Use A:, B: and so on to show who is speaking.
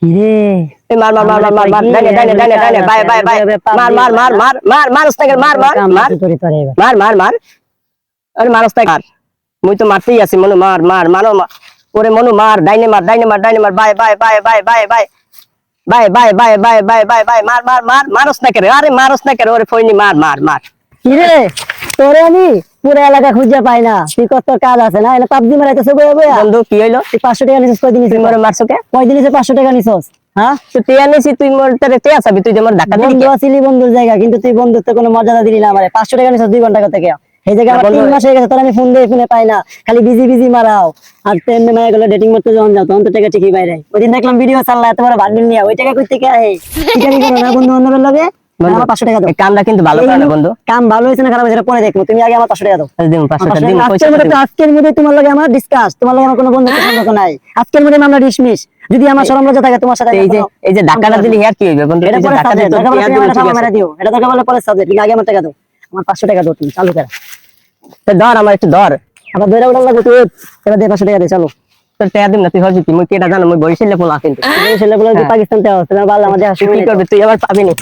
A: কিরে
B: মার মার মার মার মার মার ডাইনে ডাইনে ডাইনে ডাইনে বাই বাই বাই মার মার মার মার মার মার ওস্তাদ মার মার মার মার মার মার আরে মার ওস্তাদ মার মুই তো মারতেই আছি মনু মার মার মানো ওরে মনু মার ডাইনে মার ডাইনে মার ডাইনে মার bye bye bye bye bye bye bye bye bye bye bye bye bye মার মার মার মারস না করে আরে মারস না করে ওরে ফইনি মার মার মার
A: কিরে তোরে আমি পুরো এলাকা খুঁজে পাই না তুই কত কাজ আছে না এটা পাবজি মারাইতেছে বইয়া বইয়া
B: বন্ধু কি হইলো
A: তুই 500 টাকা নিছিস কয়দিন
B: তুই
A: নিছিস
B: মোরে মারছো কে
A: কয়দিন নিছিস 500 টাকা নিছিস হ্যাঁ
B: তুই টিয়া নিছি তুই মোর তারে টিয়া চাবি তুই যে মোর ধাক্কা দিলি
A: বন্ধু আছিলি বন্ধুর জায়গা কিন্তু তুই বন্ধুত্ব কোনো মর্যাদা দিলি না আমারে 500 টাকা নিছিস 2 ঘন্টা থেকে এই জায়গা আমার 3 মাস হয়ে গেছে তোর আমি ফোন দিয়ে ফোনে পাই না খালি বিজি বিজি মারাও আর তেমনি মায়া গেল ডেটিং করতে যখন যাও তখন তো টাকা ঠিকই বাইরে ওইদিন দেখলাম ভিডিও চাললা এত বড় বান্ডিল নিয়ে ওই টাকা কই থেকে আহে ঠিক আছে করো না বন্ধু বান্ধবের লগে আমার 500 টাকা দাও
B: এই কামটা কিন্তু ভালো করে না বন্ধু
A: কাম ভালো হয়েছে না খারাপ হয়েছে পরে দেখবো তুমি আগে আমার 500 টাকা দাও
B: দিন 500 টাকা দিন পয়সা
A: আজকের মধ্যে তোমার লগে আমার ডিসকাস তোমার লগে আমার কোনো বন্ধুত্ব সম্পর্ক নাই আজকের মধ্যে আমরা ডিসমিস যদি আমার শরম লজ্জা থাকে তোমার সাথে
B: এই যে ধাক্কাটা দিলি হেয়ার কি হইবে বন্ধু
A: এটা
B: তুই যে
A: পরে
B: ধাক্কা দিলি তোর টিয়া দিলি ঠিক আছে
A: দিও এটা টাকা বলে পরে সাবজেক্ট তুমি আগে আমার টাকা দাও আমার 500 টাকা দাও তুমি চালু করো
B: তো ধর আমার একটু ধর
A: আবার ধরে উড়াল লাগবে তুই এবার দে 500 টাকা দে চলো
B: তোর টিয়া দিম না তুই হবি কি মুই কেটা জানো মুই বরিশালে পোলা কিন্তু
A: এই ছেলেগুলো যে পাকিস্তান তে আছে তোমার বাল আমাদের
B: তুই কি করবি তুই আবার পাবি না